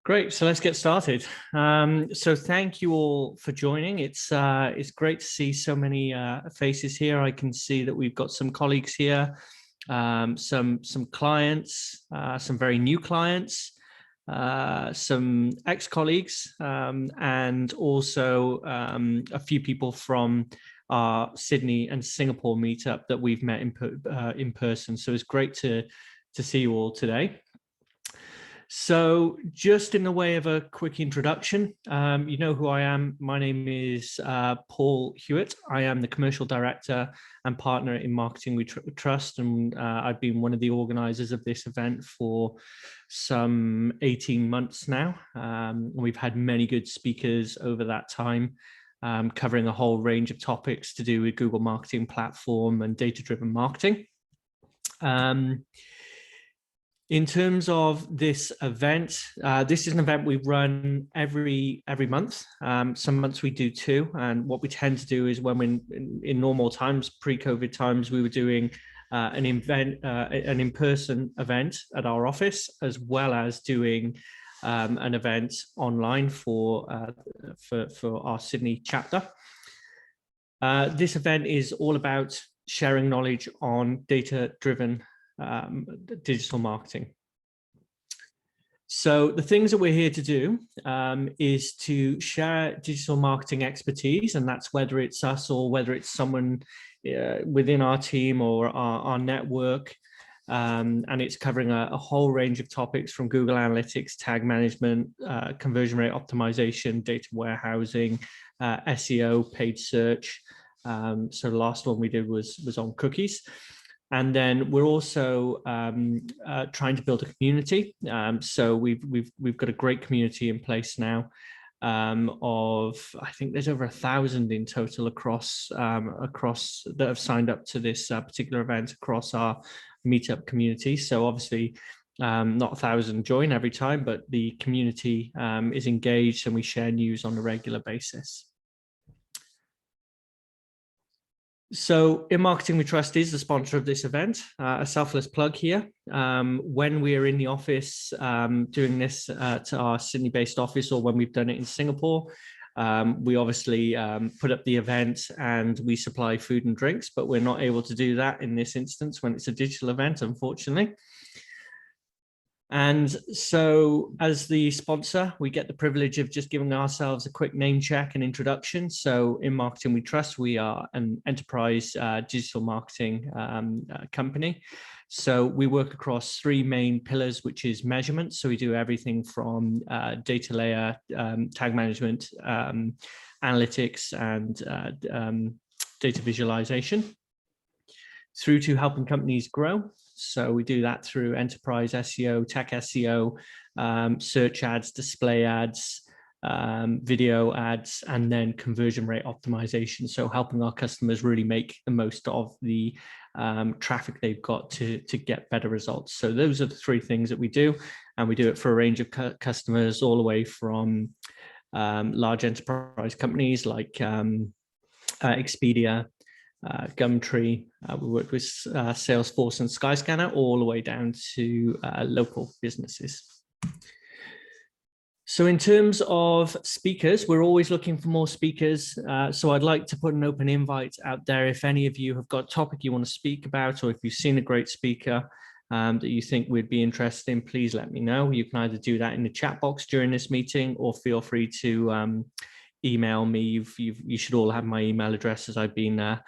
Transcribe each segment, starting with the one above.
Great, so let's get started. So thank you all for joining. It's great to see so many faces here. I can see that we've got some colleagues here, some clients, some very new clients, some ex-colleagues, and also a few people from our Sydney and Singapore meetup that we've met in person. So it's great to see you all today. So just in the way of a quick introduction, you know who I am. My name is Paul Hewitt. I am the commercial director and partner in Marketing We Trust, and I've been one of the organizers of this event for some 18 months now. We've had many good speakers over that time, covering a whole range of topics to do with Google Marketing Platform and data-driven marketing. In terms of this event, this is an event we run every month. Some months we do two, and what we tend to do is when we're in normal times, pre-COVID times, we were doing an in-person event at our office, as well as doing an event online for our Sydney chapter. This event is all about sharing knowledge on data-driven digital marketing. So the things that we're here to do is to share digital marketing expertise, and that's whether it's us or whether it's someone within our team or our network, and it's covering a whole range of topics from Google Analytics, tag management, conversion rate optimization, data warehousing, SEO, paid search. So the last one we did was on cookies. And then we're also trying to build a community. So we've got a great community in place now of, I think there's over 1,000 in total across that have signed up to this particular event across our meetup community. So obviously not 1,000 join every time, but the community is engaged and we share news on a regular basis. So In Marketing We Trust is the sponsor of this event. A selfless plug here. When we're in the office doing this to our Sydney-based office, or when we've done it in Singapore, we obviously put up the event and we supply food and drinks, but we're not able to do that in this instance when it's a digital event, unfortunately. And so as the sponsor, we get the privilege of just giving ourselves a quick name check and introduction. So In Marketing We Trust, we are an enterprise digital marketing company. So we work across three main pillars, which is measurement. So we do everything from data layer, tag management, analytics, and data visualization, through to helping companies grow. So we do that through enterprise SEO, tech SEO, search ads, display ads, video ads, and then conversion rate optimization. So helping our customers really make the most of the traffic they've got to get better results. So those are the three things that we do, and we do it for a range of customers, all the way from large enterprise companies like Expedia, Gumtree, we work with Salesforce and Skyscanner, all the way down to local businesses. So in terms of speakers, we're always looking for more speakers. So I'd like to put an open invite out there. If any of you have got a topic you want to speak about, or if you've seen a great speaker that you think we'd be interested in, please let me know. You can either do that in the chat box during this meeting, or feel free to email me. You should all have my email address, as I've been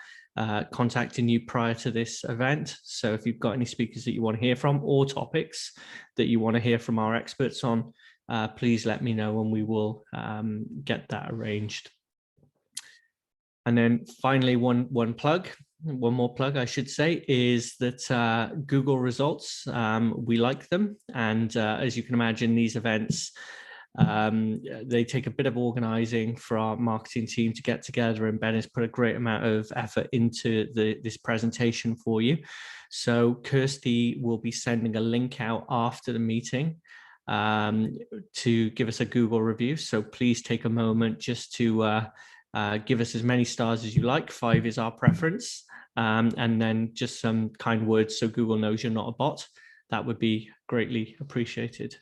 contacting you prior to this event. So if you've got any speakers that you want to hear from, or topics that you want to hear from our experts on, please let me know and we will get that arranged. And then finally, one more plug, I should say, is that Google results, we like them. And as you can imagine, these events, they take a bit of organizing for our marketing team to get together, and Ben has put a great amount of effort into this presentation for you. So Kirsty will be sending a link out after the meeting to give us a Google review. So please take a moment just to give us as many stars as you like. 5 is our preference, and then just some kind words so Google knows you're not a bot. That would be greatly appreciated.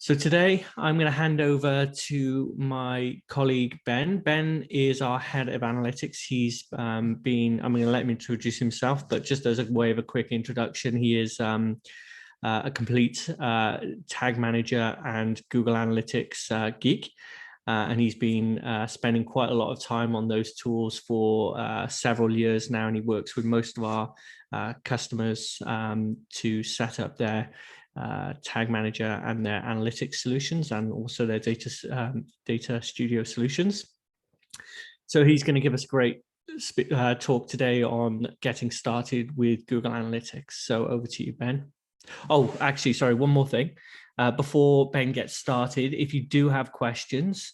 So today I'm going to hand over to my colleague, Ben. Ben is our head of analytics. He's I'm going to let him introduce himself, but just as a way of a quick introduction, he is a complete tag manager and Google Analytics geek. And he's been spending quite a lot of time on those tools for several years now, and he works with most of our customers to set up their tag manager and their analytics solutions, and also their data studio solutions. So he's going to give us a great talk today on getting started with Google Analytics. So over to you, Ben. Oh, actually, sorry, one more thing. Before Ben gets started, if you do have questions,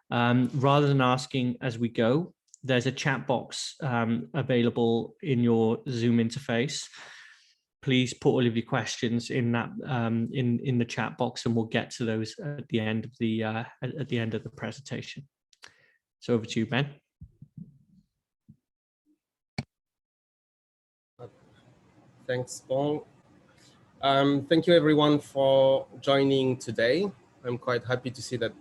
rather than asking as we go, there's a chat box available in your Zoom interface. Please put all of your questions in that in the chat box, and we'll get to those at the end of the presentation. So over to you, Ben. Thanks, Paul. Thank you, everyone, for joining today. I'm quite happy to see that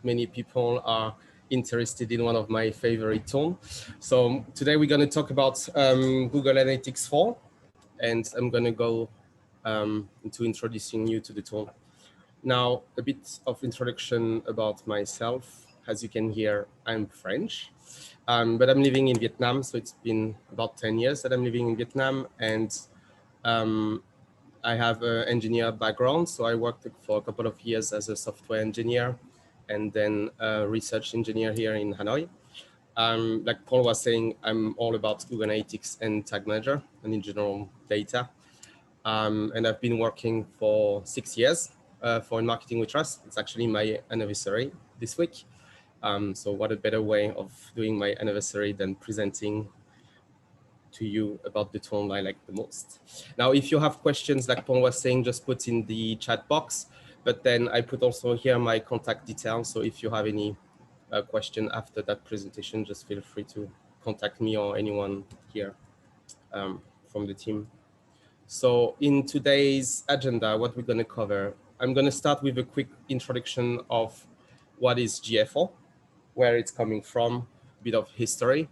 many people are interested in one of my favorite tools. So today we're going to talk about Google Analytics 4, and I'm going to go into introducing you to the tool. Now, a bit of introduction about myself. As you can hear, I'm French, but I'm living in Vietnam. So it's been about 10 years that I'm living in Vietnam, and I have an engineer background. So I worked for a couple of years as a software engineer and then a research engineer here in Hanoi. Like Paul was saying, I'm all about Google Analytics and Tag Manager and in general data. And I've been working for 6 years for In Marketing We Trust. It's actually my anniversary this week. So what a better way of doing my anniversary than presenting to you about the tool I like the most. Now, if you have questions, like Paul was saying, just put in the chat box. But then I put also here my contact details. So if you have any question after that presentation, just feel free to contact me or anyone here from the team. So in today's agenda, what we're going to cover, I'm going to start with a quick introduction of what is GA4, where it's coming from, a bit of history.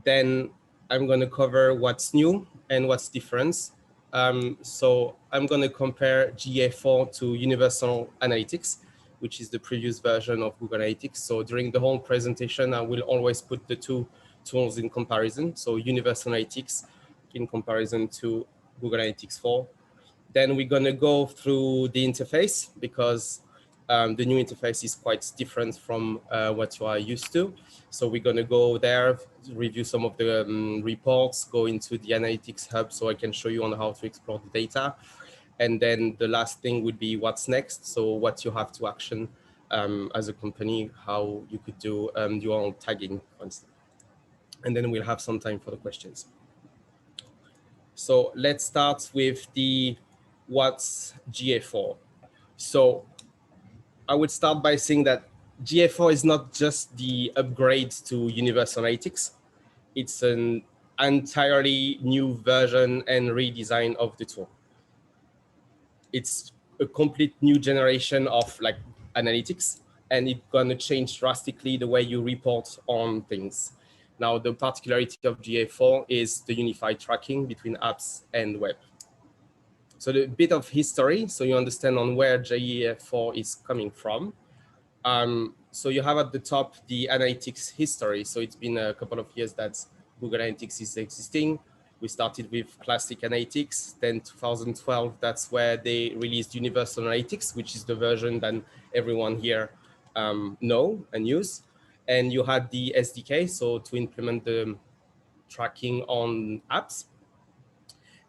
Then I'm going to cover what's new and what's different. So I'm going to compare GA4 to Universal Analytics, which is the previous version of Google Analytics. So during the whole presentation, I will always put the two tools in comparison. So Universal Analytics in comparison to Google Analytics 4. Then we're going to go through the interface because the new interface is quite different from what you are used to. So we're going to go there, review some of the reports, go into the Analytics Hub so I can show you on how to explore the data. And then the last thing would be what's next. So what you have to action as a company, how you could do your own tagging, for instance. And then we'll have some time for the questions. So let's start with the what's GA4. So I would start by saying that GA4 is not just the upgrade to Universal Analytics. It's an entirely new version and redesign of the tool. It's a complete new generation of like analytics, and it's going to change drastically the way you report on things. Now, the particularity of GA4 is the unified tracking between apps and web. So the bit of history, so you understand on where GA4 is coming from. So you have at the top the analytics history. So it's been a couple of years that Google Analytics is existing. We started with classic analytics. Then 2012, that's where they released Universal Analytics, which is the version that everyone here know and use. And you had the SDK, so to implement the tracking on apps.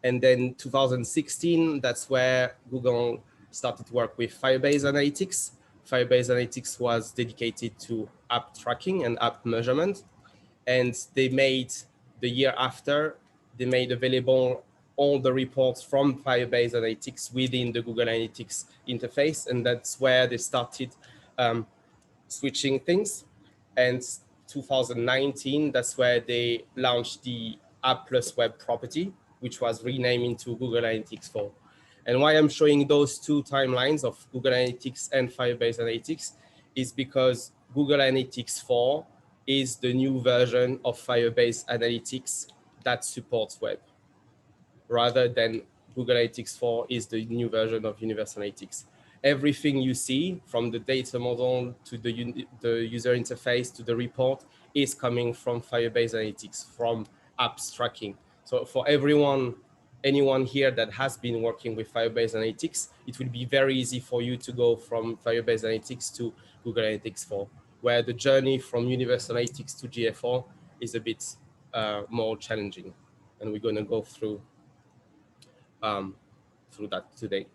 And then 2016, that's where Google started to work with Firebase Analytics. Firebase Analytics was dedicated to app tracking and app measurement. And they made, the year after, they made available all the reports from Firebase Analytics within the Google Analytics interface. And that's where they started switching things. And 2019, that's where they launched the App plus Web property, which was renamed into Google Analytics 4. And why I'm showing those two timelines of Google Analytics and Firebase Analytics is because Google Analytics 4 is the new version of Firebase Analytics that supports web, rather than Google Analytics 4 is the new version of Universal Analytics. Everything you see, from the data model to the user interface to the report, is coming from Firebase Analytics, from apps tracking. So for anyone here that has been working with Firebase Analytics, it will be very easy for you to go from Firebase Analytics to Google Analytics 4, where the journey from Universal Analytics to GA4 is a bit more challenging. And we're going to go through that today.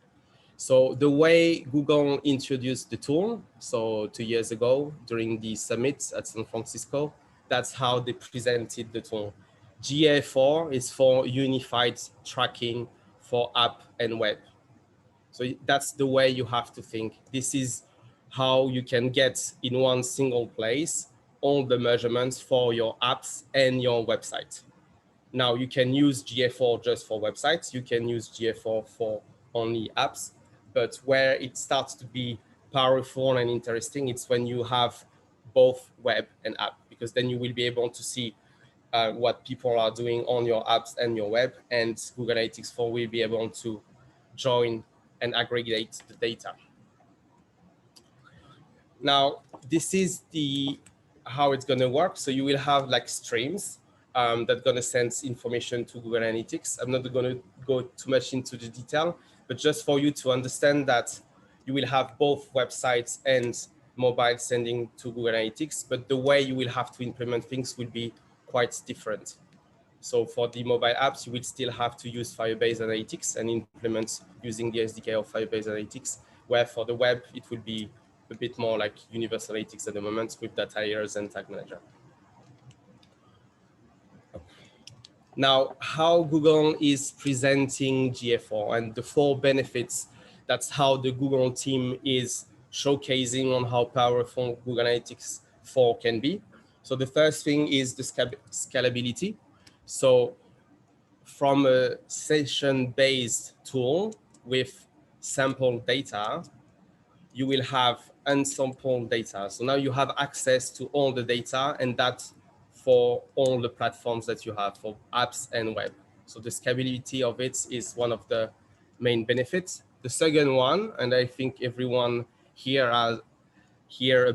So the way Google introduced the tool, so 2 years ago during the summit at San Francisco, that's how they presented the tool. GA4 is for unified tracking for app and web. So that's the way you have to think. This is how you can get in one single place all the measurements for your apps and your website. Now you can use GA4 just for websites. You can use GA4 for only apps, but where it starts to be powerful and interesting, it's when you have both web and app, because then you will be able to see what people are doing on your apps and your web, and Google Analytics 4 will be able to join and aggregate the data. Now, this is how it's going to work. So you will have like streams that going to send information to Google Analytics. I'm not going to go too much into the detail, but just for you to understand that you will have both websites and mobile sending to Google Analytics, but the way you will have to implement things will be quite different. So for the mobile apps, you will still have to use Firebase Analytics and implement using the SDK of Firebase Analytics, where for the web, it will be a bit more like Universal Analytics at the moment with data layers and tag manager. Now, how Google is presenting GA4 and the 4 benefits, that's how the Google team is showcasing on how powerful Google Analytics 4 can be. So the first thing is the scalability. So from a session-based tool with sample data, you will have unsampled data. So now you have access to all the data, and that's for all the platforms that you have for apps and web. So the scalability of it is one of the main benefits. The second one, and I think everyone here has heard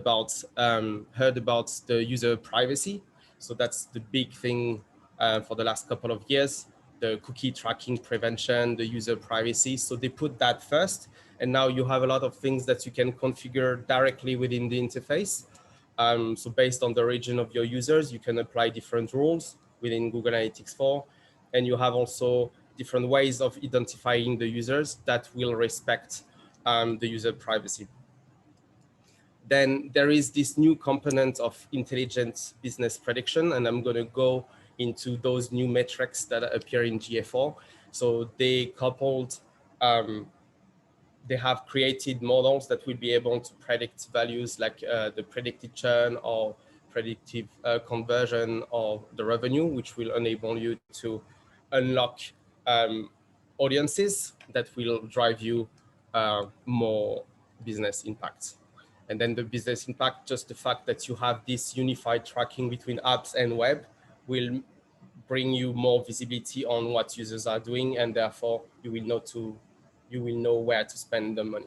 about the user privacy. So that's the big thing for the last couple of years, the cookie tracking prevention, the user privacy. So they put that first. And now you have a lot of things that you can configure directly within the interface. So based on the region of your users, you can apply different rules within Google Analytics 4. And you have also different ways of identifying the users that will respect the user privacy. Then there is this new component of intelligent business prediction, and I'm going to go into those new metrics that appear in GA4. So they coupled, they have created models that will be able to predict values like the predicted churn or predictive conversion of the revenue, which will enable you to unlock audiences that will drive you more business impact. And then the business impact, just the fact that you have this unified tracking between apps and web will bring you more visibility on what users are doing, and therefore you will know where to spend the money.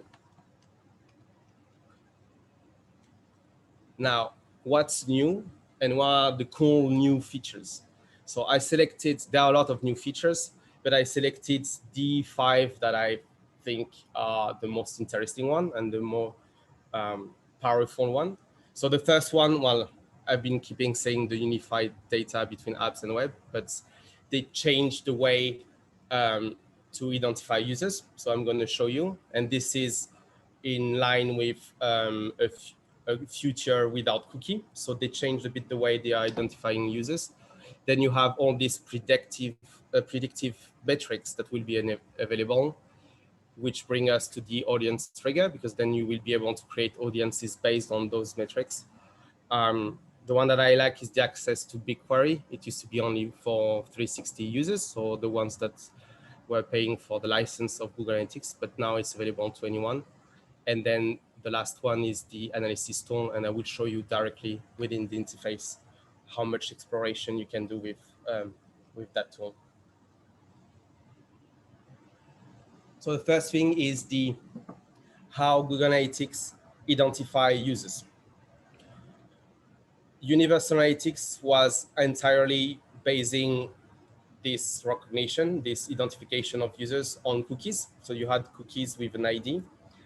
Now, what's new and what are the cool new features? So I selected, there are a lot of new features, but I selected the 5 that I think are the most interesting one and the more powerful one. So the first one, well, I've been keeping saying the unified data between apps and web, but they changed the way to identify users. So I'm going to show you, and this is in line with a future without cookie. So they changed a bit the way they are identifying users. Then you have all these predictive metrics that will be available, which bring us to the audience trigger, because then you will be able to create audiences based on those metrics. The one that I like is the access to BigQuery. It used to be only for 360 users, so the ones that were paying for the license of Google Analytics, but now it's available to anyone. And then the last one is the analysis tool, and I will show you directly within the interface how much exploration you can do with that tool. So the first thing is how Google Analytics identify users. Universal Analytics was entirely basing this recognition, this identification of users on cookies. So you had cookies with an ID.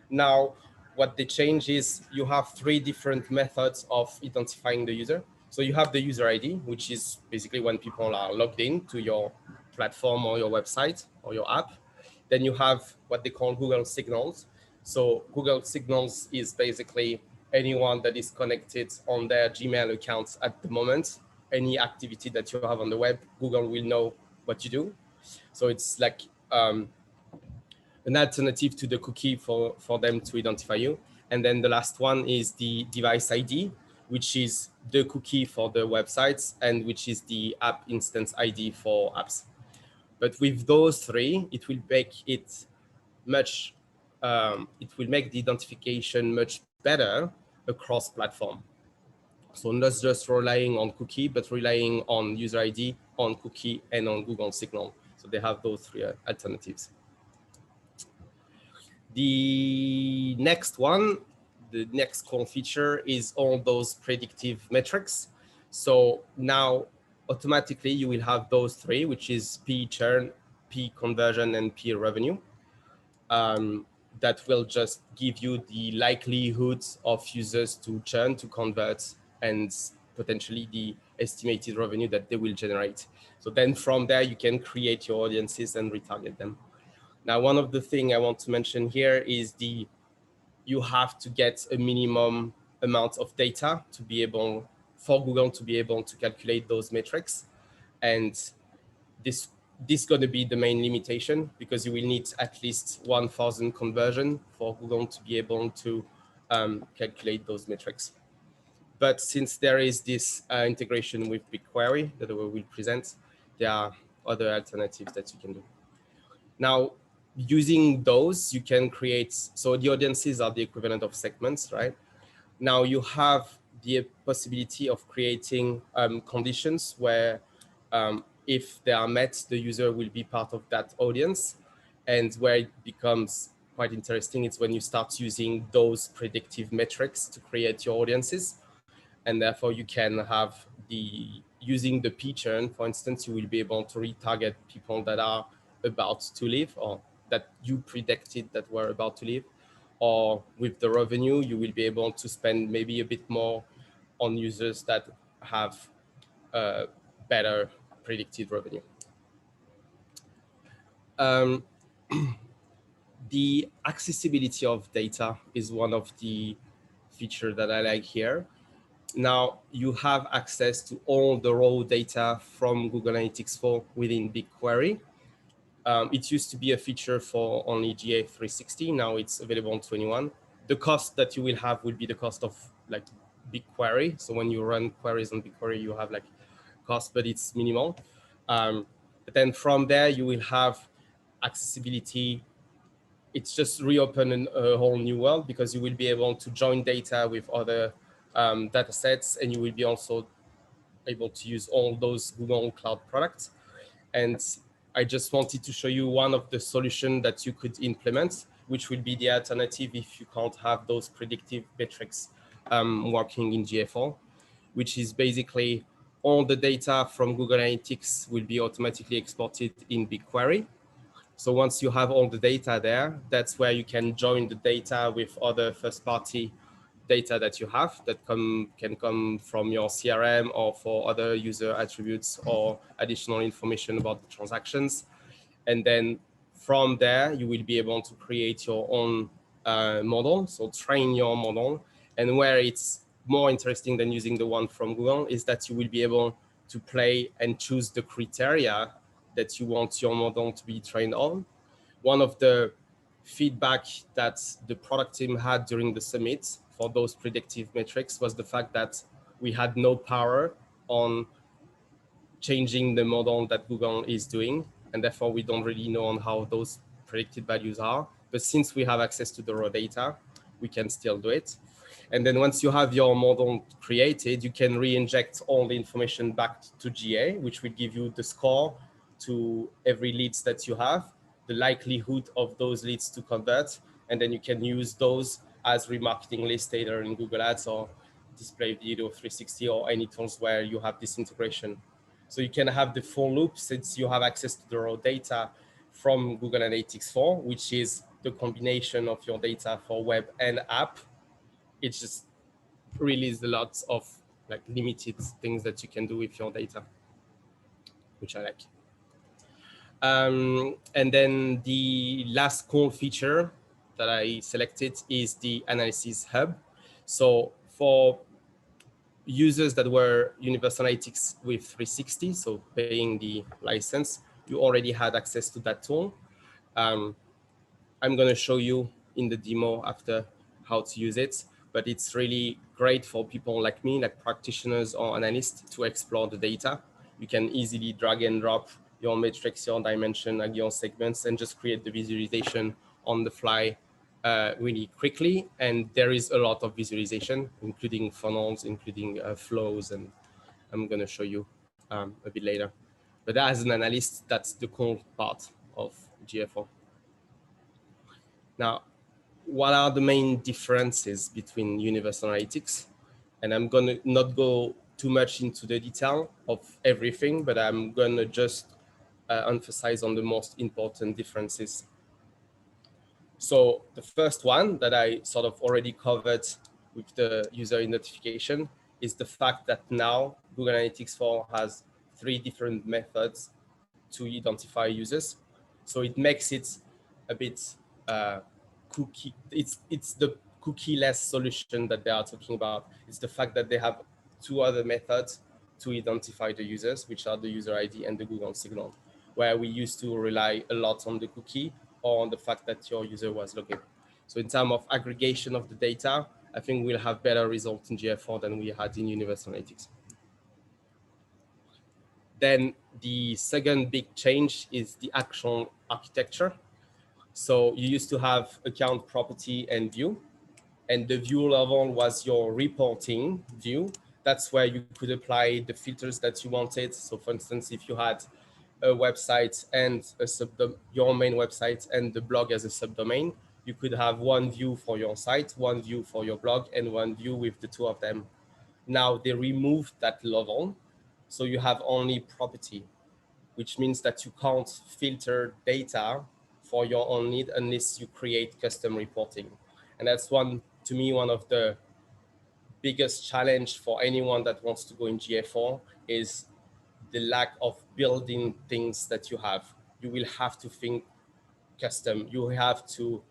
Now, what they change is you have 3 different methods of identifying the user. So you have the user ID, which is basically when people are logged in to your platform or your website or your app. Then you have what they call Google Signals. So Google Signals is basically anyone that is connected on their Gmail accounts at the moment. Any activity that you have on the web, Google will know what you do. So it's like an alternative to the cookie for them to identify you. And then the last one is the device ID, which is the cookie for the websites and which is the app instance ID for apps. But with those 3, it will make it much, it will make the identification much better across platform. So not just relying on cookie, but relying on user ID, on cookie, and on Google Signal. So they have those 3 alternatives. The next one, the next core feature is all those predictive metrics. So now automatically you will have those 3, which is P churn, P conversion, and P revenue. That will just give you the likelihood of users to churn, to convert, and potentially the estimated revenue that they will generate. So then from there, you can create your audiences and retarget them. Now, one of the things I want to mention here is you have to get a minimum amount of data to be able, for Google to be able to calculate those metrics. And this is going to be the main limitation because you will need at least 1,000 conversion for Google to be able to calculate those metrics. But since there is this integration with BigQuery that we will present, there are other alternatives that you can do. Now, using those, you can create, so the audiences are the equivalent of segments, right? Now you have the possibility of creating conditions where if they are met, the user will be part of that audience. And where it becomes quite interesting is when you start using those predictive metrics to create your audiences. And therefore you can have using the P churn, for instance, you will be able to retarget people that are about to leave or that you predicted that were about to leave. Or with the revenue, you will be able to spend maybe a bit more on users that have better predicted revenue. The accessibility of data is one of the features that I like here. Now you have access to all the raw data from Google Analytics 4 within BigQuery. It used to be a feature for only GA360. Now it's available on 21. The cost that you will have will be the cost of like BigQuery. So when you run queries on BigQuery, you have like cost, but it's minimal. But then from there, you will have accessibility. It's just reopen a whole new world because you will be able to join data with other data sets, and you will be also able to use all those Google Cloud products. And I just wanted to show you one of the solutions that you could implement, which will be the alternative if you can't have those predictive metrics working in GA4, which is basically all the data from Google Analytics will be automatically exported in BigQuery. So once you have all the data there, that's where you can join the data with other first-party data that you have that can come from your CRM or for other user attributes or additional information about the transactions. And then from there, you will be able to create your own model, so train your model. And where it's more interesting than using the one from Google is that you will be able to play and choose the criteria that you want your model to be trained on. One of the feedback that the product team had during the summit for those predictive metrics was the fact that we had no power on changing the model that Google is doing. and therefore we don't really know on how those predicted values are. But since we have access to the raw data, we can still do it. And then once you have your model created, you can re-inject all the information back to GA, which will give you the score to every leads that you have, the likelihood of those leads to convert, and then you can use those as remarketing lists either in Google Ads or Display Video 360 or any tools where you have this integration. So you can have the full loop since you have access to the raw data from Google Analytics 4, which is the combination of your data for web and app. It just releases a lot of like limited things that you can do with your data, which I like. And then the last cool feature that I selected is the Analysis Hub. So for users that were Universal Analytics with 360, so paying the license, you already had access to that tool. I'm going to show you in the demo after how to use it, but it's really great for people like me, like practitioners or analysts, to explore the data. You can easily drag and drop your metrics, your dimension, and your segments, and just create the visualization on the fly really quickly. And there is a lot of visualization, including funnels, including flows, and I'm going to show you a bit later. But as an analyst, that's the cool part of GA4. Now, what are the main differences between Universal Analytics? And I'm going to not go too much into the detail of everything, but I'm going to just emphasize on the most important differences. So the first one that I sort of already covered with the user notification is the fact that now Google Analytics 4 has 3 different methods to identify users. So it makes it a bit cookie. It's the cookie-less solution that they are talking about. It's the fact that they have 2 other methods to identify the users, which are the user ID and the Google signal, where we used to rely a lot on the cookie or on the fact that your user was logged in. So in terms of aggregation of the data, I think we'll have better results in GA4 than we had in Universal Analytics. Then the second big change is the actual architecture. So you used to have account, property, and view. And the view level was your reporting view. That's where you could apply the filters that you wanted. So for instance, if you had a website and your main website and the blog as a subdomain, you could have one view for your site, one view for your blog, and one view with the 2 of them. Now they removed that level. So you have only property, which means that you can't filter data for your own need unless you create custom reporting. And that's to me, one of the biggest challenge for anyone that wants to go in GA4 is the lack of building things that you have. You will have to think custom. You have to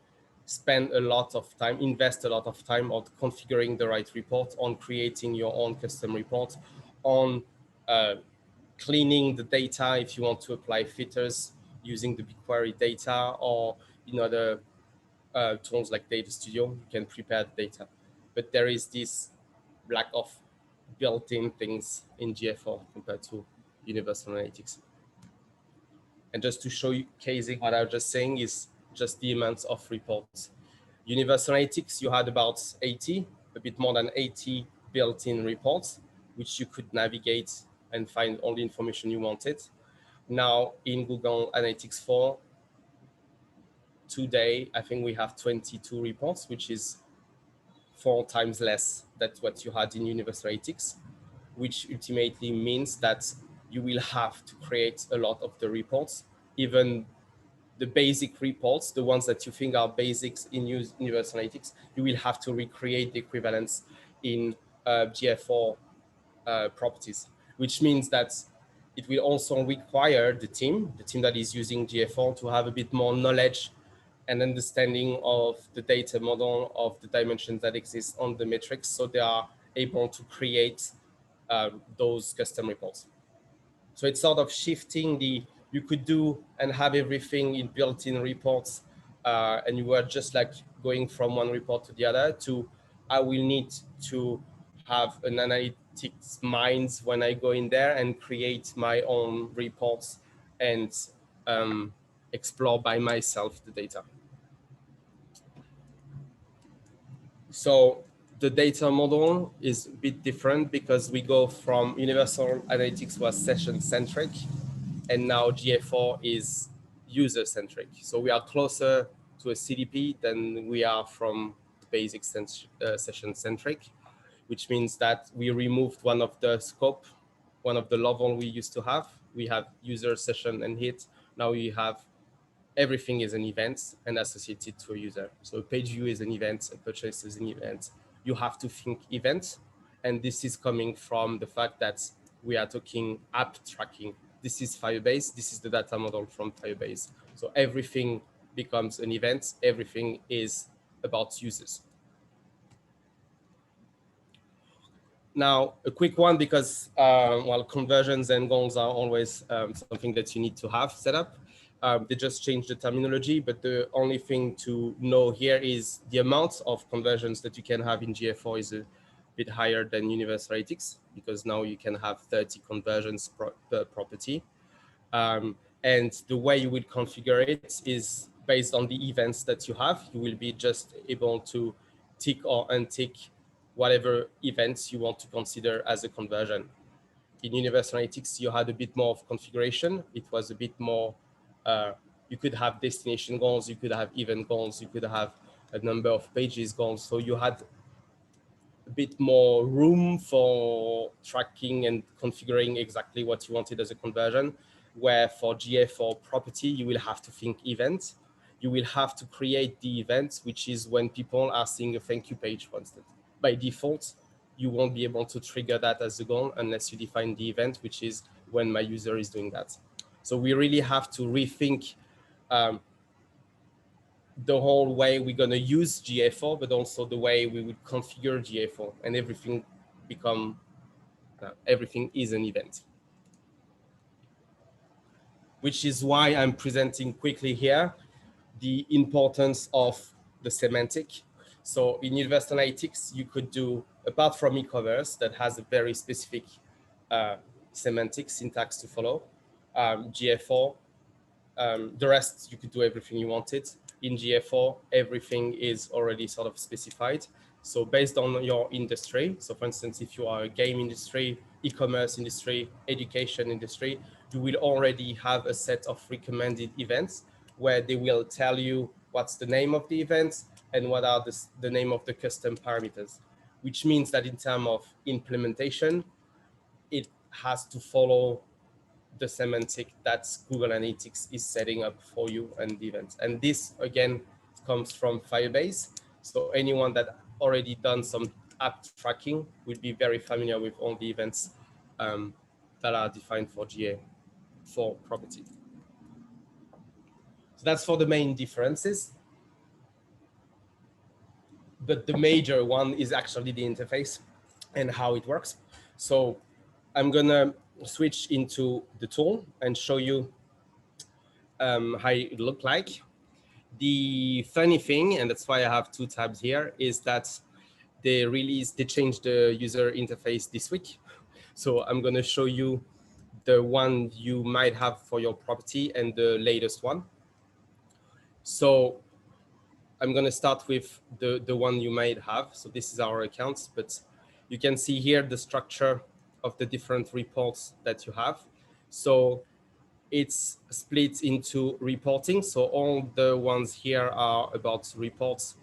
spend a lot of time, invest a lot of time on configuring the right report, on creating your own custom report, on cleaning the data if you want to apply filters using the BigQuery data or in other tools like Data Studio, you can prepare the data. But there is this lack of built-in things in GA4 compared to Universal Analytics. And just to show you casing what I was just saying is just the amount of reports. Universal Analytics, you had about 80, a bit more than 80 built-in reports, which you could navigate and find all the information you wanted. Now in Google Analytics 4, today, I think we have 22 reports, which is 4 times less than what you had in Universal Analytics, which ultimately means that you will have to create a lot of the reports, even the basic reports, the ones that you think are basics in Universal Analytics, you will have to recreate the equivalents in GA4 properties, which means that it will also require the team that is using GA4 to have a bit more knowledge and understanding of the data model, of the dimensions that exist on the metrics, so they are able to create those custom reports. So it's sort of shifting you could do and have everything in built-in reports, and you were just like going from one report to the other to, I will need to have an analytics mind when I go in there and create my own reports and explore by myself the data. So the data model is a bit different because we go from Universal Analytics was session-centric, and now GA4 is user-centric. So we are closer to a CDP than we are from basic session-centric, which means that we removed one of the scope, one of the level we used to have. We have user, session, and hit. Now we have everything is an event and associated to a user. So a page view is an event, a purchase is an event. You have to think event. And this is coming from the fact that we are talking app tracking. This is Firebase. This is the data model from Firebase. So everything becomes an event. Everything is about users. Now, a quick one, because while conversions and goals are always something that you need to have set up. They just changed the terminology, but the only thing to know here is the amount of conversions that you can have in GA4 is a bit higher than Universal Analytics, because now you can have 30 conversions per property. And the way you will configure it is based on the events that you have. You will be just able to tick or untick whatever events you want to consider as a conversion. In Universal Analytics, you had a bit more of configuration. It was a bit more, you could have destination goals, you could have event goals, you could have a number of pages goals. So you had a bit more room for tracking and configuring exactly what you wanted as a conversion, where for GA4 property, you will have to think event. You will have to create the event, which is when people are seeing a thank you page, for instance. By default, you won't be able to trigger that as a goal unless you define the event, which is when my user is doing that. So we really have to rethink the whole way we're going to use GA4, but also the way we would configure GA4, and everything everything is an event. Which is why I'm presenting quickly here the importance of the semantic. So in Universal Analytics, you could do, apart from e-commerce that has a very specific semantic syntax to follow, GA4, the rest, you could do everything you wanted. In GA4, everything is already sort of specified. So based on your industry, so for instance, if you are a game industry, e-commerce industry, education industry, you will already have a set of recommended events where they will tell you what's the name of the event and what are the name of the custom parameters, which means that in terms of implementation, it has to follow the semantic that Google Analytics is setting up for you and the events. And this, again, comes from Firebase. So anyone that already done some app tracking will be very familiar with all the events that are defined for GA4 property. So that's for the main differences. But the major one is actually the interface and how it works. So I'm gonna switch into the tool and show you how it looked like. The funny thing, and that's why I have two tabs here, is that they changed the user interface this week. So I'm gonna show you the one you might have for your property and the latest one. So I'm gonna start with the one you might have. So this is our accounts, but you can see here the structure of the different reports that you have. So it's split into reporting. So all the ones here are about reports,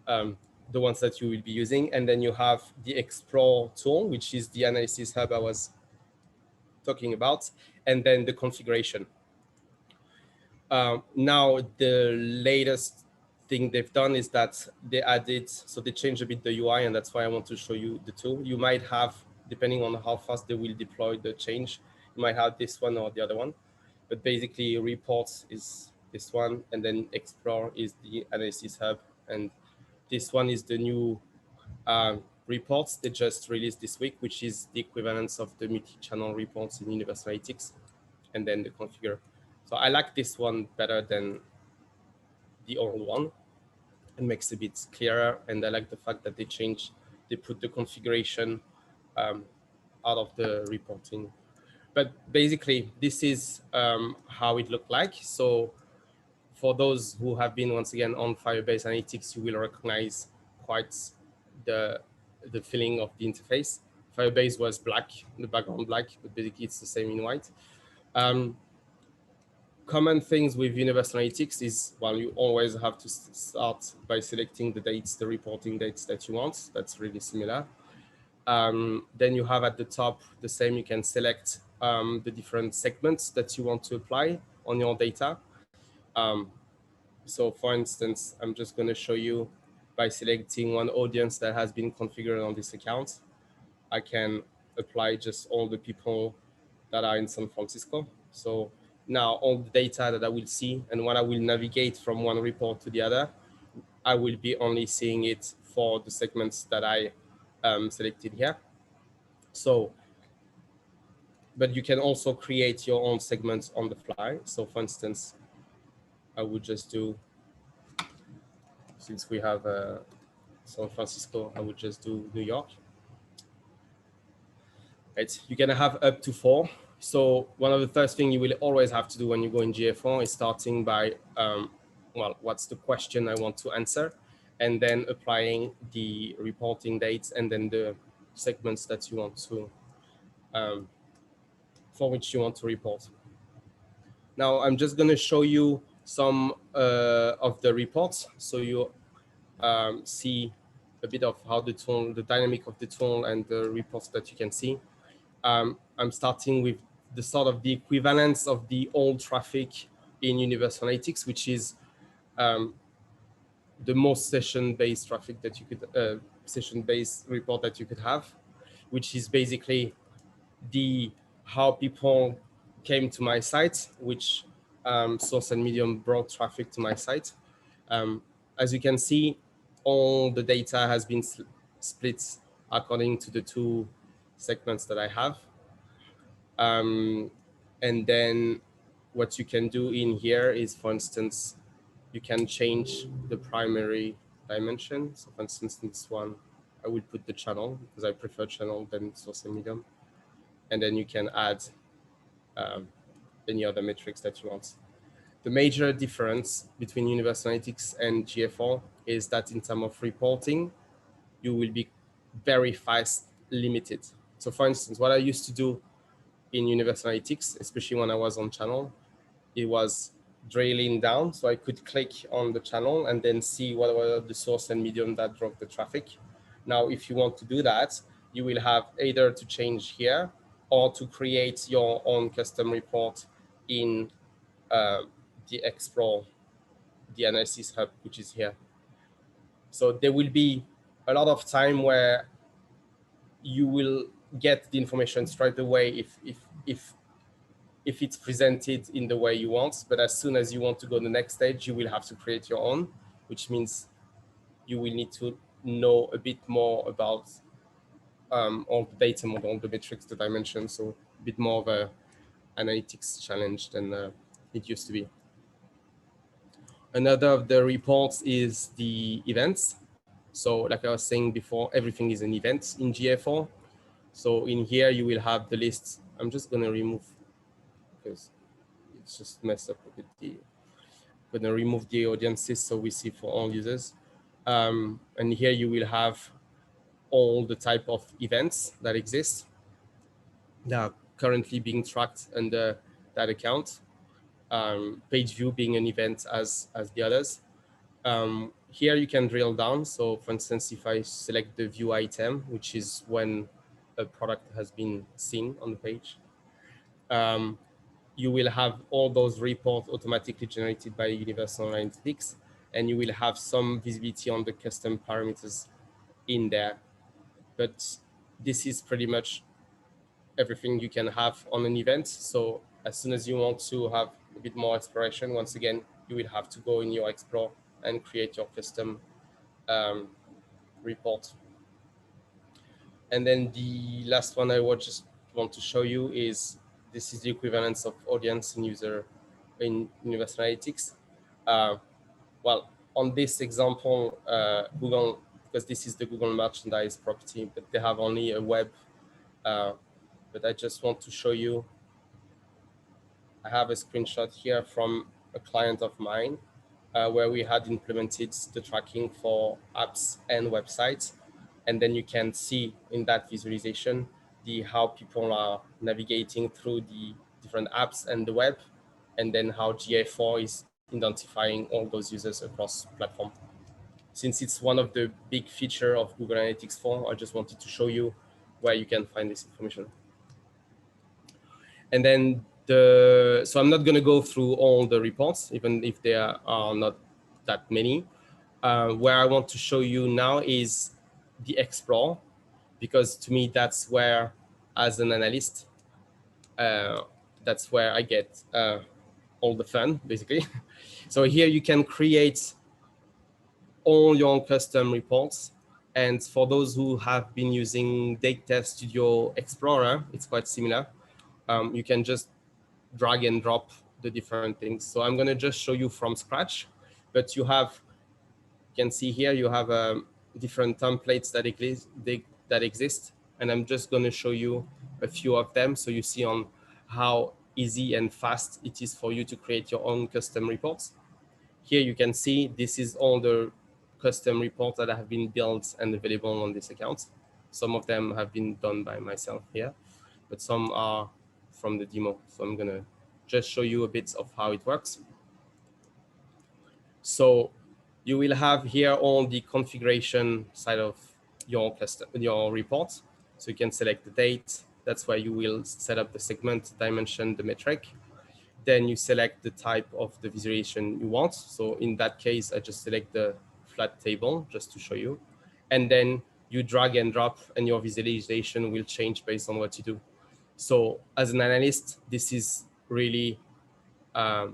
the ones that you will be using. And then you have the Explore tool, which is the analysis hub I was talking about, and then the configuration. Now, the latest thing they've done is that they added, so they changed a bit the UI, and that's why I want to show you the tool. You might have, depending on how fast they will deploy the change, you might have this one or the other one. But basically, reports is this one, and then Explore is the analysis hub, and this one is the new reports they just released this week, which is the equivalence of the multi-channel reports in Universal Analytics, and then the configure. So I like this one better than the old one. It makes it a bit clearer, and I like the fact that they put the configuration out of the reporting. But basically, this is how it looked like. So for those who have been, once again, on Firebase Analytics, you will recognize quite the feeling of the interface. Firebase was black, the background black, but basically it's the same in white. Common things with Universal Analytics is, well, you always have to start by selecting the dates, the reporting dates that you want. That's really similar. Then you have at the top the same, you can select the different segments that you want to apply on your data. So for instance, I'm just going to show you by selecting one audience that has been configured on this account. I can apply just all the people that are in San Francisco. So now all the data that I will see, and when I will navigate from one report to the other, I will be only seeing it for the segments that I selected here. So, but you can also create your own segments on the fly. So for instance, I would just do, since we have San Francisco, I would just do New York. Right, you're gonna have up to 4. So one of the first things you will always have to do when you go in GA4 is starting by, well, what's the question I want to answer, and then applying the reporting dates and then the segments that you want to, for which you want to report. Now I'm just gonna show you some of the reports, so you see a bit of how the tool, the dynamic of the tool and the reports that you can see. I'm starting with the sort of the equivalence of the old traffic in Universal Analytics, which is the most session-based traffic that you could, session-based report that you could have, which is basically the how people came to my site, which source and medium brought traffic to my site. As you can see, all the data has been split according to the 2 segments that I have. And then what you can do in here is, for instance, you can change the primary dimension. So for instance, in this one, I will put the channel because I prefer channel than source and medium. And then you can add any other metrics that you want. The major difference between Universal Analytics and GA4 is that in terms of reporting, you will be very fast limited. So for instance, what I used to do in Universal Analytics, especially when I was on channel, it was drilling down. So I could click on the channel and then see what were the source and medium that drove the traffic. Now, if you want to do that, you will have either to change here or to create your own custom report in the Explore, the analysis hub, which is here. So there will be a lot of time where you will get the information straight away if it's presented in the way you want. But as soon as you want to go to the next stage, you will have to create your own, which means you will need to know a bit more about all the data model, all the metrics that I mentioned. So a bit more of a analytics challenge than it used to be. Another of the reports is the events. So like I was saying before, everything is an event in GA4. So in here, you will have the list. I'm just going to remove, because it's just messed up with the, I'm going to remove the audiences so we see for all users. And here you will have all the type of events that exist that are currently being tracked under that account. Page view being an event as the others. Here you can drill down. So for instance, if I select the view item, which is when a product has been seen on the page, you will have all those reports automatically generated by Universal Analytics, and you will have some visibility on the custom parameters in there. But this is pretty much everything you can have on an event. So as soon as you want to have a bit more exploration, once again, you will have to go in your Explore and create your custom report. And then the last one I would just want to show you is, this is the equivalence of audience and user in Universal Analytics. Well, on this example, Google, because this is the Google merchandise property, but they have only a web. But I just want to show you I have a screenshot here from a client of mine where we had implemented the tracking for apps and websites. And then you can see in that visualization how people are navigating through the different apps and the web, and then how GA4 is identifying all those users across platform. Since it's one of the big features of Google Analytics 4, I just wanted to show you where you can find this information. And then so I'm not going to go through all the reports, even if there are not that many. Where I want to show you now is the Explore, because to me, that's where, as an analyst, that's where I get all the fun, basically. So here you can create all your custom reports. And for those who have been using Data Studio Explorer, it's quite similar. You can just drag and drop the different things. So I'm going to just show you from scratch, but you can see here, you have different templates that exist. And I'm just going to show you a few of them. So you see on how easy and fast it is for you to create your own custom reports. Here you can see this is all the custom reports that have been built and available on this account. Some of them have been done by myself here, but some are from the demo. So I'm going to just show you a bit of how it works. So you will have here all the configuration side of your report. So you can select the date. That's where you will set up the segment, dimension, the metric. Then you select the type of the visualization you want. So in that case, I just select the flat table just to show you. And then you drag and drop, and your visualization will change based on what you do. So as an analyst, this is really a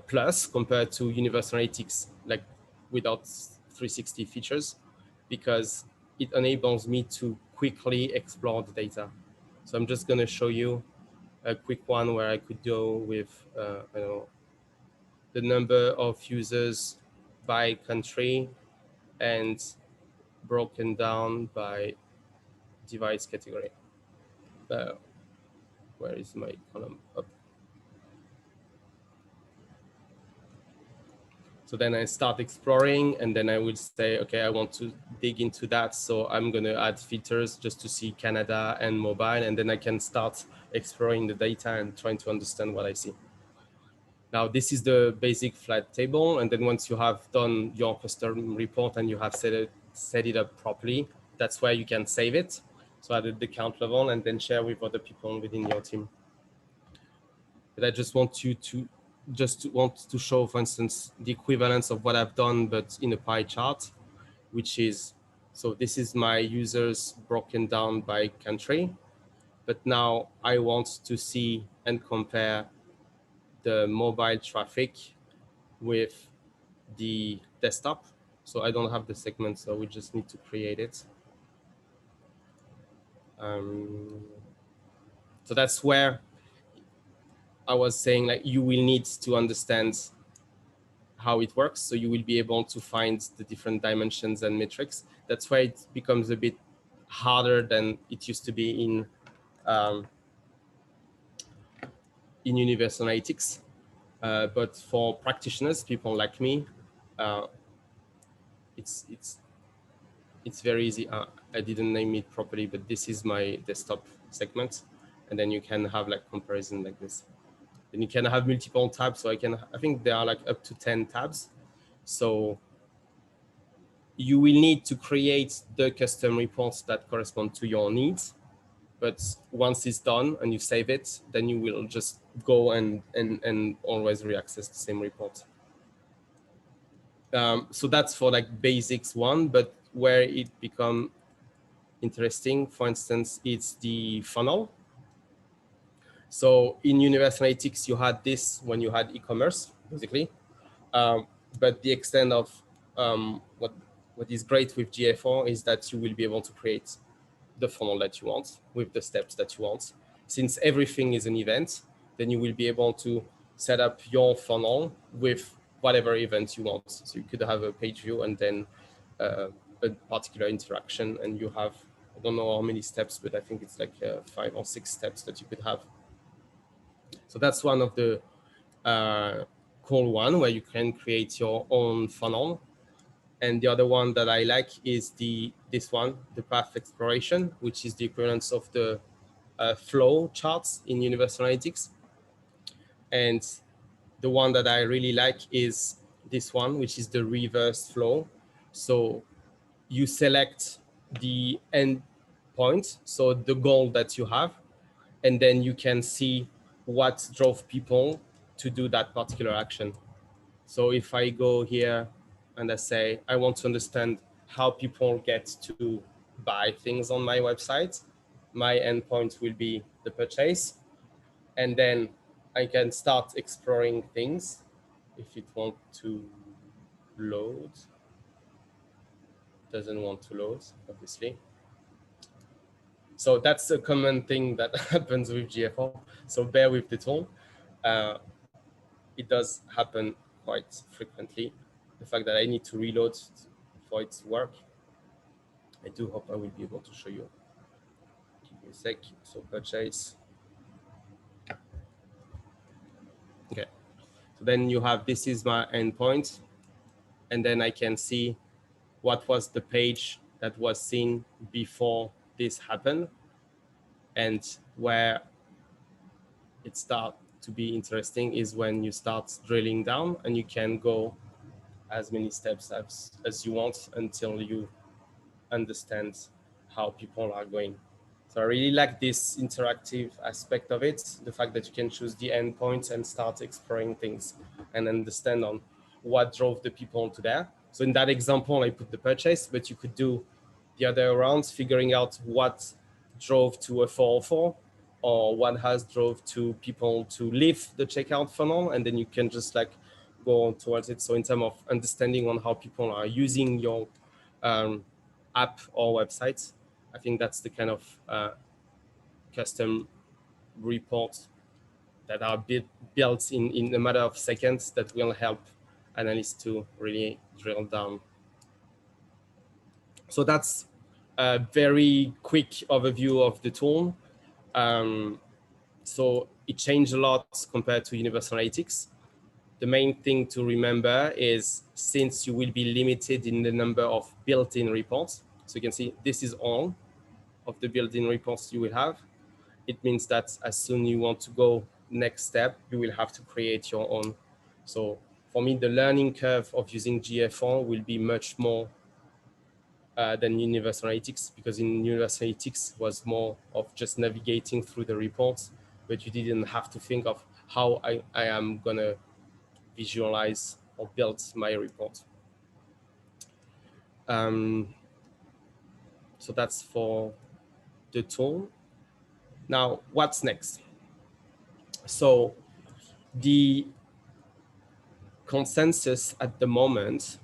plus compared to Universal Analytics, like without 360 features, because it enables me to quickly explore the data. So I'm just going to show you a quick one where I could go with I don't know, the number of users by country and broken down by device category. Where is my column up? So then I start exploring, and then I would say, okay, I want to dig into that. So I'm going to add filters just to see Canada and mobile, and then I can start exploring the data and trying to understand what I see. Now, this is the basic flat table. And then once you have done your custom report and you have set it up properly, that's where you can save it. So at the account level, and then share with other people within your team. But I just want you to show, for instance, the equivalence of what I've done, but in a pie chart, which is, so this is my users broken down by country. But now I want to see and compare the mobile traffic with the desktop. So I don't have the segment, so we just need to create it. So that's where I was saying, like, you will need to understand how it works, so you will be able to find the different dimensions and metrics. That's why it becomes a bit harder than it used to be in Universal Analytics. But for practitioners, people like me, it's very easy. I didn't name it properly, but this is my desktop segment, and then you can have like comparison like this. Then you can have multiple tabs. So I think there are like up to 10 tabs. So you will need to create the custom reports that correspond to your needs. But once it's done and you save it, then you will just go and always reaccess the same report. So that's for like basics one, but where it become interesting, for instance, it's the funnel. So in Universal Analytics, you had this when you had e-commerce, basically. But the extent of what is great with GA4 is that you will be able to create the funnel that you want with the steps that you want. Since everything is an event, then you will be able to set up your funnel with whatever event you want. So you could have a page view and then a particular interaction, and you have, I don't know how many steps, but I think it's like 5 or 6 steps that you could have. So that's one of the cool one where you can create your own funnel. And the other one that I like is this one, the path exploration, which is the equivalence of the flow charts in Universal Analytics. And the one that I really like is this one, which is the reverse flow. So you select the end point, so the goal that you have, and then you can see what drove people to do that particular action. So if I go here and I say, I want to understand how people get to buy things on my website, my endpoint will be the purchase. And then I can start exploring things if it wants to load. Doesn't want to load, obviously. So that's a common thing that happens with GFO. So bear with the tool. It does happen quite frequently. The fact that I need to reload for it to work. I do hope I will be able to show you. Give me a sec. So purchase. Okay. So then you have, this is my endpoint. And then I can see what was the page that was seen before this happened, and where it starts to be interesting is when you start drilling down and you can go as many steps as you want until you understand how people are going. So I really like this interactive aspect of it, the fact that you can choose the endpoints and start exploring things and understand on what drove the people to there. So in that example, I put the purchase, but you could do the other around, figuring out what drove to a 404 or what has drove to people to leave the checkout funnel, and then you can just like go on towards it. So in terms of understanding on how people are using your app or website, I think that's the kind of custom reports that are built in a matter of seconds that will help analysts to really drill down. So that's a very quick overview of the tool. So it changed a lot compared to Universal Analytics. The main thing to remember is, since you will be limited in the number of built-in reports, so you can see this is all of the built-in reports you will have. It means that as soon you want to go next step, you will have to create your own. So for me, the learning curve of using GFO will be much more than Universal Analytics, because in Universal Analytics was more of just navigating through the reports, but you didn't have to think of how I am gonna visualize or build my report. So that's for the tool. Now, what's next? So the consensus at the moment,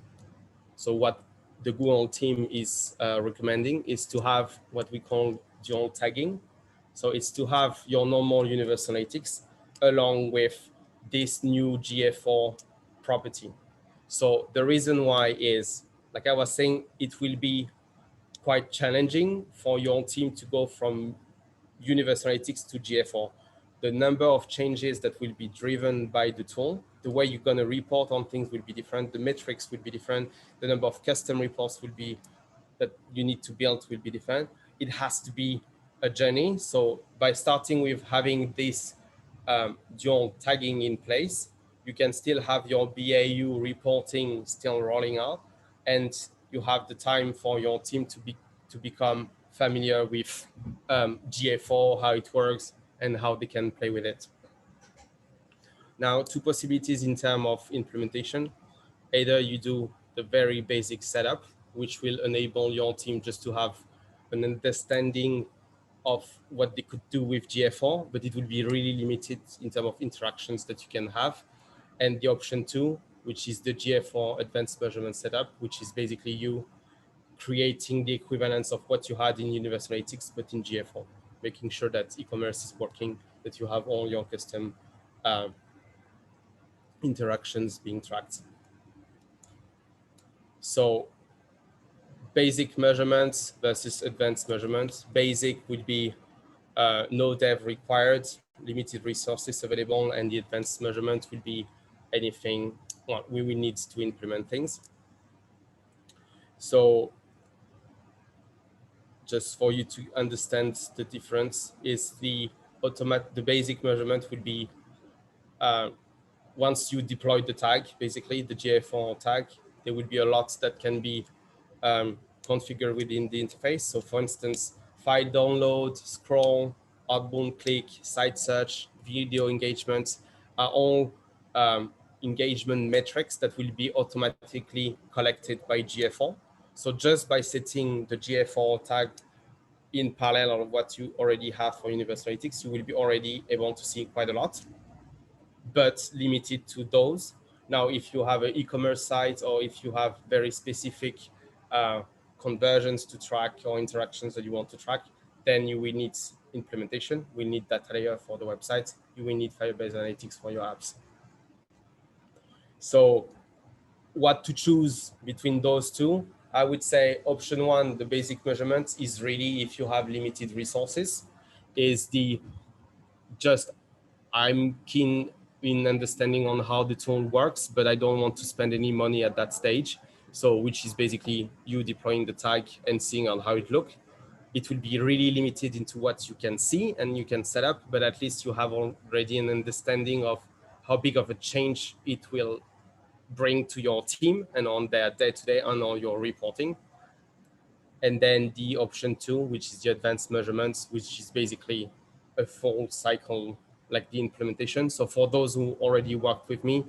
so what the Google team is recommending is to have what we call dual tagging. So it's to have your normal Universal Analytics along with this new GA4 property. So the reason why is, like I was saying, it will be quite challenging for your team to go from Universal Analytics to GA4. The number of changes that will be driven by the tool, the way you're going to report on things will be different, the metrics will be different, the number of custom reports will be that you need to build will be different. It has to be a journey. So by starting with having this dual tagging in place, you can still have your BAU reporting still rolling out, and you have the time for your team to become familiar with GA4, how it works, and how they can play with it. Now, two possibilities in terms of implementation. Either you do the very basic setup, which will enable your team just to have an understanding of what they could do with GA4, but it will be really limited in terms of interactions that you can have. And the option two, which is the GA4 advanced measurement setup, which is basically you creating the equivalence of what you had in Universal Analytics, but in GA4, making sure that e-commerce is working, that you have all your custom interactions being tracked. So basic measurements versus advanced measurements. Basic would be no dev required, limited resources available, and the advanced measurement will be anything we will need to implement things. So just for you to understand the difference is the basic measurement will be once you deploy the tag, basically the GA4 tag, there will be a lot that can be configured within the interface. So for instance, file download, scroll, outbound click, site search, video engagements are all engagement metrics that will be automatically collected by GA4. So just by setting the GA4 tag in parallel of what you already have for Universal Analytics, you will be already able to see quite a lot, but limited to those. Now, if you have an e-commerce site or if you have very specific conversions to track or interactions that you want to track, then you will need implementation. We need data layer for the website. You will need Firebase Analytics for your apps. So what to choose between those two? I would say option one, the basic measurements, is really if you have limited resources, is the just I'm keen in understanding on how the tool works, but I don't want to spend any money at that stage. So which is basically you deploying the tag and seeing on how it looks. It will be really limited into what you can see and you can set up, but at least you have already an understanding of how big of a change it will bring to your team and on their day-to-day and on your reporting. And then the option two, which is the advanced measurements, which is basically a full cycle, like the implementation. So for those who already worked with me,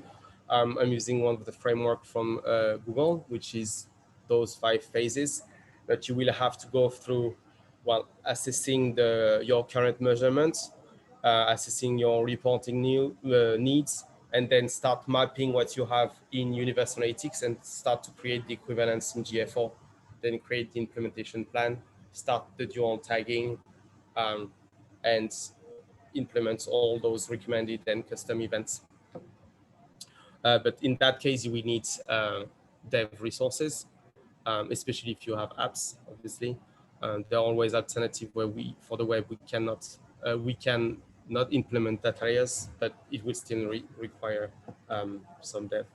I'm using one of the framework from Google, which is those 5 phases that you will have to go through while assessing your current measurements, assessing your reporting needs, and then start mapping what you have in Universal Analytics and start to create the equivalence in GA4, then create the implementation plan, start the dual tagging, and implement all those recommended and custom events. But in that case, you will need dev resources, especially if you have apps, obviously. There are always alternatives where for the web, we can not implement data layers, but it will still require some dev.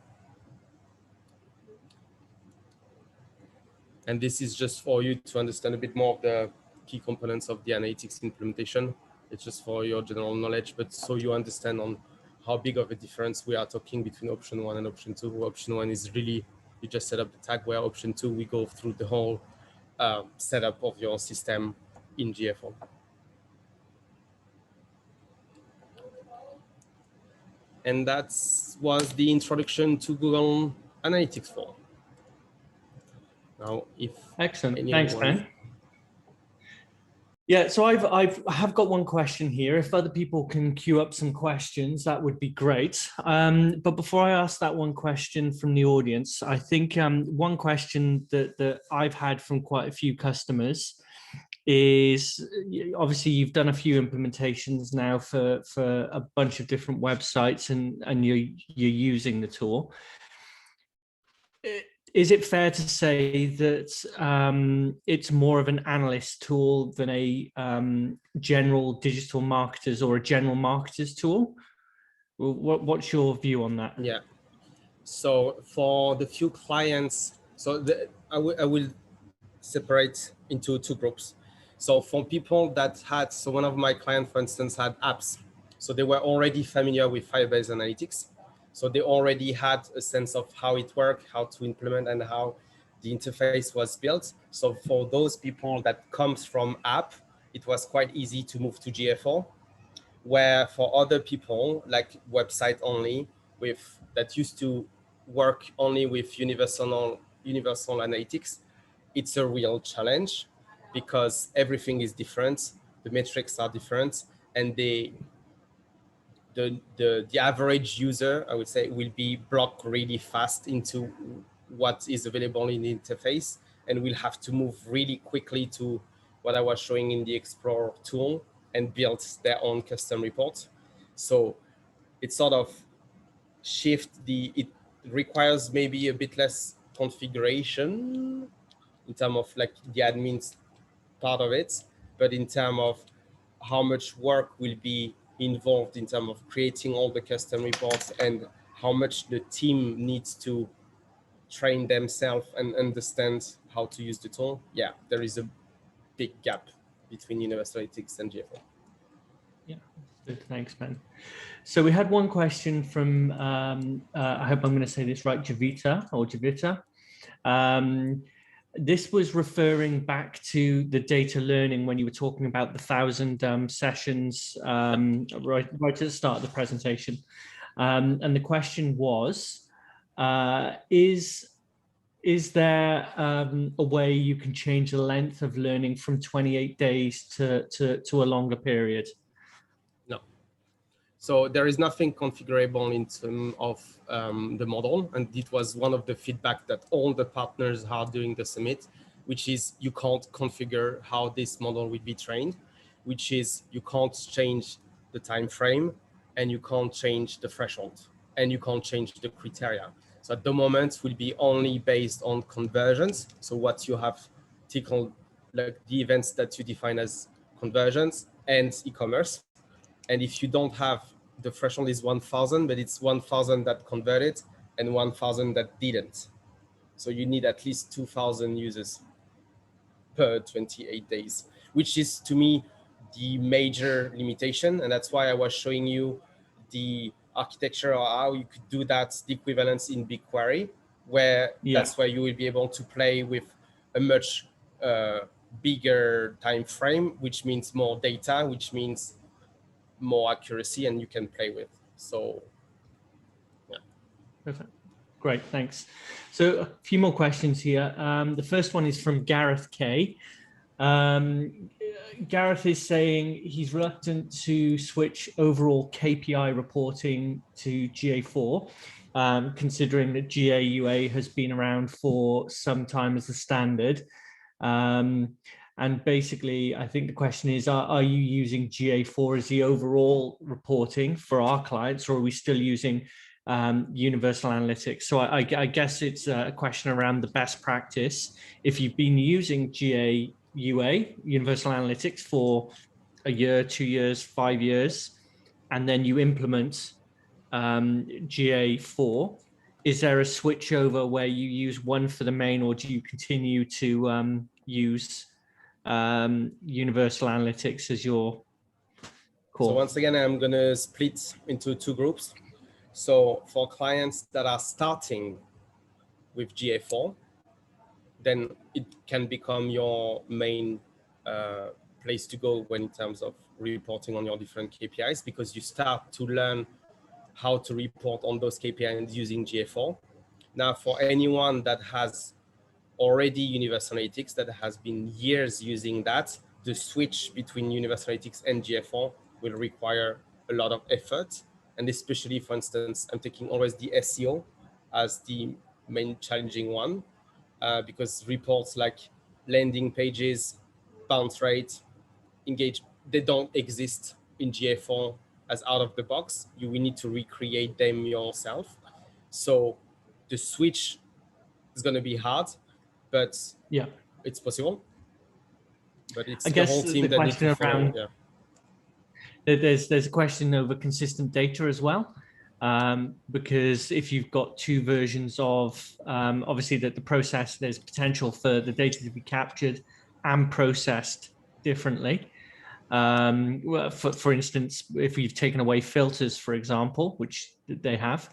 And this is just for you to understand a bit more of the key components of the analytics implementation. It's just for your general knowledge, but so you understand on how big of a difference we are talking between option one and option two. Option one is really, you just set up the tag, where option two, we go through the whole setup of your system in GA4. And that was the introduction to Google Analytics 4. Now, if excellent, thanks, Ben. Yeah, so I have got one question here. If other people can queue up some questions, that would be great. But before I ask that one question from the audience, I think one question that I've had from quite a few customers is, obviously you've done a few implementations now for a bunch of different websites and you're using the tool. Is it fair to say that it's more of an analyst tool than a general digital marketers or a general marketers tool? What's your view on that? Yeah. So for the few clients, so I will separate into 2 groups. So for people that had, so one of my clients, for instance, had apps. So they were already familiar with Firebase Analytics. So they already had a sense of how it worked, how to implement, and how the interface was built. So for those people that comes from app, it was quite easy to move to GA4. Where for other people, like website only, that used to work only with universal analytics, it's a real challenge because everything is different, the metrics are different, and the average user, I would say, will be blocked really fast into what is available in the interface, and will have to move really quickly to what I was showing in the Explorer tool and build their own custom report. So it sort of it requires maybe a bit less configuration in terms of like the admin's part of it, but in terms of how much work will be involved in terms of creating all the custom reports and how much the team needs to train themselves and understand how to use the tool, yeah, there is a big gap between Universal Analytics and GA4. Yeah, good. Thanks, Ben. So we had one question from, I hope I'm going to say this right, Javita. This was referring back to the data learning when you were talking about the 1,000 sessions right at the start of the presentation. And the question was, is there a way you can change the length of learning from 28 days to a longer period? No. So there is nothing configurable in terms of the model. And it was one of the feedback that all the partners had during the summit, which is you can't configure how this model will be trained, which is you can't change the time frame and you can't change the threshold and you can't change the criteria. So at the moment will be only based on conversions. So what you have tickled, like the events that you define as conversions and e-commerce. And if you don't have, the threshold is 1,000, but it's 1,000 that converted and 1,000 that didn't. So you need at least 2,000 users per 28 days, which is to me the major limitation. And that's why I was showing you the architecture or how you could do that, the equivalence in BigQuery, where that's where you will be able to play with a much bigger time frame, which means more data, which means more accuracy, and you can play with. So yeah. Perfect. Great, thanks. So a few more questions here. The first one is from Gareth K. Gareth is saying he's reluctant to switch overall KPI reporting to GA4, considering that GA/UA has been around for some time as a standard. And basically, I think the question is, are you using GA4 as the overall reporting for our clients, or are we still using Universal Analytics? So I guess it's a question around the best practice. If you've been using GA/UA, Universal Analytics, for a year, 2 years, 5 years, and then you implement GA4, is there a switchover where you use one for the main, or do you continue to use Universal Analytics as your core? So once again, I'm going to split into two groups. So for clients that are starting with GA4, then it can become your main place to go when in terms of reporting on your different KPIs, because you start to learn how to report on those KPIs using GA4. Now, for anyone that has already Universal Analytics, that has been years using that, the switch between Universal Analytics and GA4 will require a lot of effort. And especially, for instance, I'm taking always the SEO as the main challenging one, because reports like landing pages, bounce rate, engage, they don't exist in GA4 as out of the box. You will need to recreate them yourself. So the switch is going to be hard, but yeah, it's possible. But it's I the guess whole team the that needs to follow. question there's a question over consistent data as well, because if you've got two versions of obviously that the process, there's potential for the data to be captured and processed differently. For instance, if we've taken away filters, for example, which they have.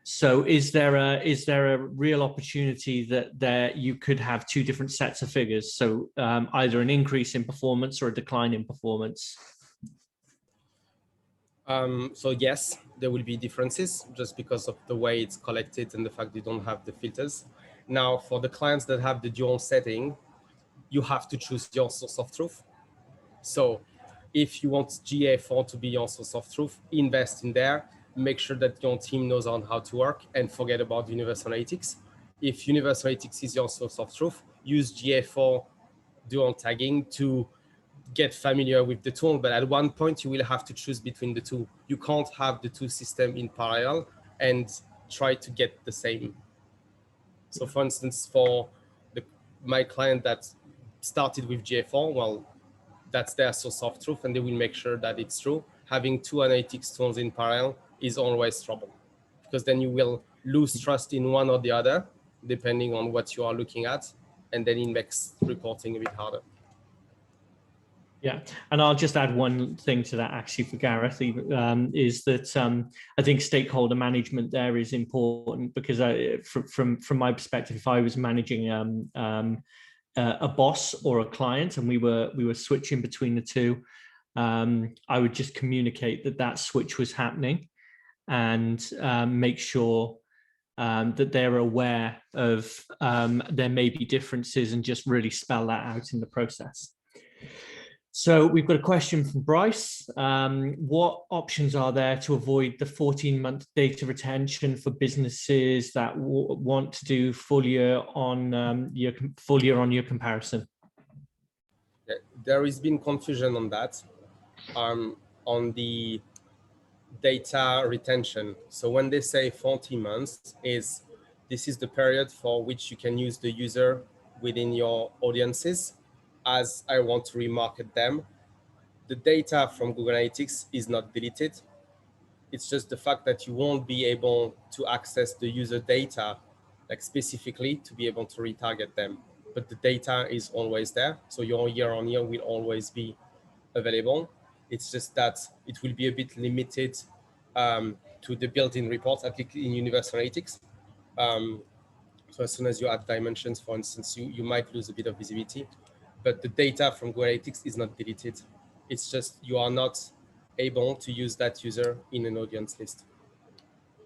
So is there a real opportunity that you could have two different sets of figures? So either an increase in performance or a decline in performance? So yes, there will be differences just because of the way it's collected and the fact you don't have the filters. Now, for the clients that have the dual setting, you have to choose your source of truth. So if you want GA4 to be your source of truth, invest in there, make sure that your team knows on how to work, and forget about Universal Analytics. If Universal Analytics is your source of truth, use GA4 dual tagging to get familiar with the tool. But at one point, you will have to choose between the two. You can't have the two systems in parallel and try to get the same. So for instance, for my client that started with GA4, well, that's their source of truth, and they will make sure that it's true. Having two analytics tools in parallel is always trouble, because then you will lose trust in one or the other, depending on what you are looking at, and then it makes reporting a bit harder. Yeah, and I'll just add one thing to that actually for Gareth, is that I think stakeholder management there is important, because from my perspective, if I was managing a boss or a client and we were switching between the two, I would just communicate that switch was happening, and make sure that they're aware of there may be differences, and just really spell that out in the process. So we've got a question from Bryce. What options are there to avoid the 14-month data retention for businesses that want to do full year on your comparison? There has been confusion on that, on the data retention. So when they say 14 months, this is the period for which you can use the user within your audiences as I want to remarket them. The data from Google Analytics is not deleted. It's just the fact that you won't be able to access the user data, like specifically to be able to retarget them. But the data is always there. So your year on year will always be available. It's just that it will be a bit limited to the built-in reports, at least in Universal Analytics. So as soon as you add dimensions, for instance, you might lose a bit of visibility, but the data from Google Analytics is not deleted. It's just you are not able to use that user in an audience list.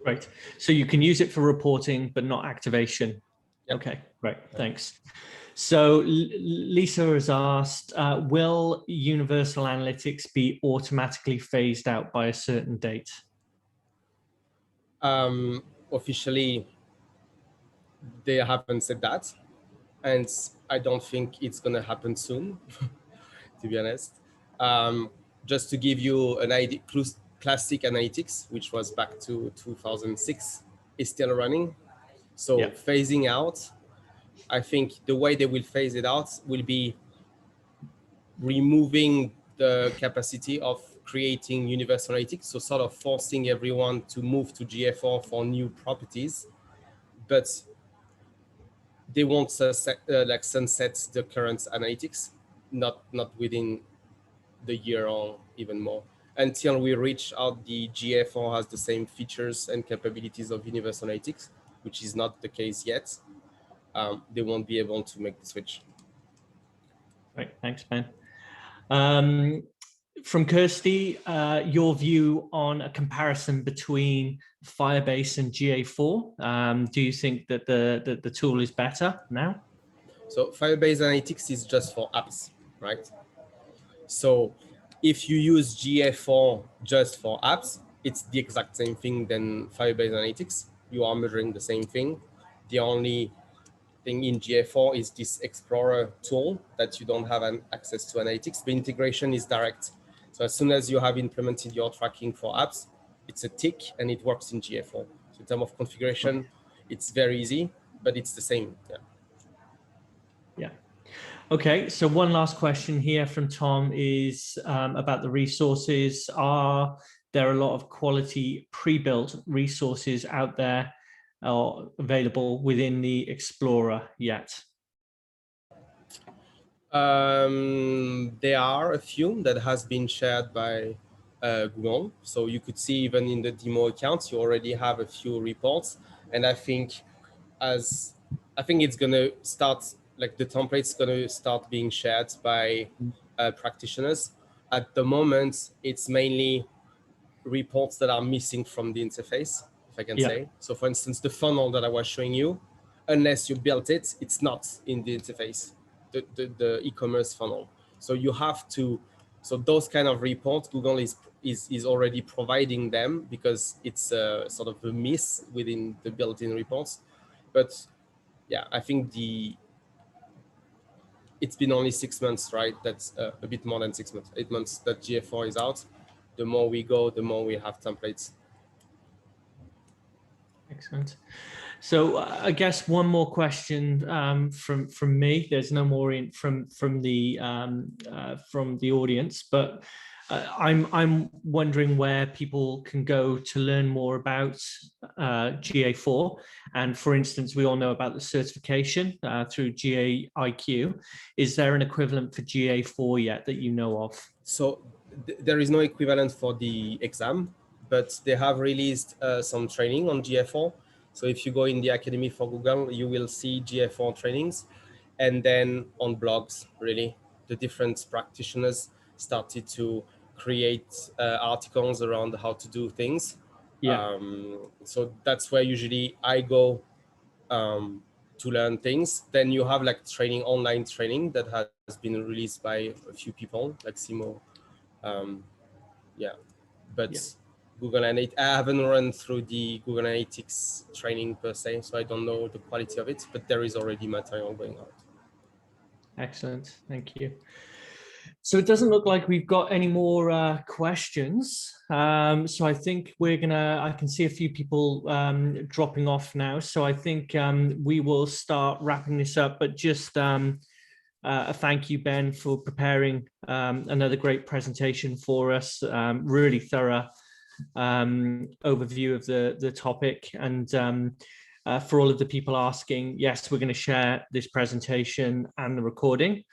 Right. So you can use it for reporting, but not activation. Yep. Okay, right. Thanks. So Lisa has asked, will Universal Analytics be automatically phased out by a certain date? Officially, they haven't said that, and I don't think it's going to happen soon, to be honest. Just to give you an idea, classic analytics, which was back to 2006, is still running. So yeah. Phasing out, I think the way they will phase it out will be removing the capacity of creating Universal Analytics, so sort of forcing everyone to move to GA4 for new properties, but they won't sunset the current analytics, not within the year or even more, until we reach out the GA4 has the same features and capabilities of Universal Analytics, which is not the case yet. They won't be able to make the switch. Right, thanks, Ben. From Kirsty, your view on a comparison between Firebase and GA4. Do you think that the tool is better now? So Firebase Analytics is just for apps, right? So if you use GA4 just for apps, it's the exact same thing than Firebase Analytics. You are measuring the same thing. The only thing in GA4 is this Explorer tool that you don't have access to analytics. The integration is direct. So as soon as you have implemented your tracking for apps, it's a tick and it works in GA4. So in terms of configuration, it's very easy, but it's the same. Yeah. Yeah. Okay, so one last question here from Tom is about the resources. Are there a lot of quality pre-built resources out there available within the Explorer yet? There are a few that has been shared by Google. So you could see even in the demo accounts, you already have a few reports. And I think it's going to start, like the template's going to start being shared by practitioners. At the moment, it's mainly reports that are missing from the interface, if I can say. So for instance, the funnel that I was showing you, unless you built it, it's not in the interface, the e-commerce funnel. So you have to, so those kind of reports, Google is already providing them because it's sort of a miss within the built-in reports. But yeah, I think it's been only 6 months, right? That's a bit more than 6 months, 8 months that GA4 is out. The more we go, the more we have templates. Excellent. So I guess one more question from me. There's no more from the audience, but I'm wondering where people can go to learn more about GA4. And for instance, we all know about the certification through GAIQ. Is there an equivalent for GA4 yet that you know of? So there is no equivalent for the exam, but they have released some training on GA4. So if you go in the Academy for Google, you will see GA4 trainings. And then on blogs, really, the different practitioners started to create articles around how to do things. Yeah. So that's where usually I go to learn things. Then you have like training, online training that has been released by a few people, like Simo. But Google Analytics, I haven't run through the Google Analytics training per se, so I don't know the quality of it, but there is already material going out. Excellent, thank you. So it doesn't look like we've got any more questions. So I think I can see a few people dropping off now. So I think we will start wrapping this up, but just a thank you, Ben, for preparing another great presentation for us. Really thorough overview of the topic. And for all of the people asking, yes, we're going to share this presentation and the recording.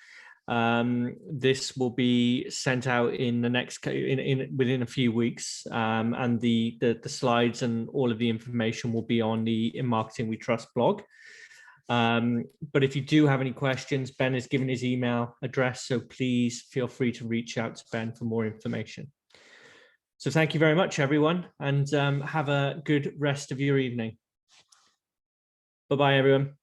This will be sent out in the next within a few weeks, and the slides and all of the information will be on the In Marketing We Trust blog. But if you do have any questions, Ben has given his email address, so please feel free to reach out to Ben for more information. So thank you very much, everyone, and have a good rest of your evening. Bye-bye, everyone.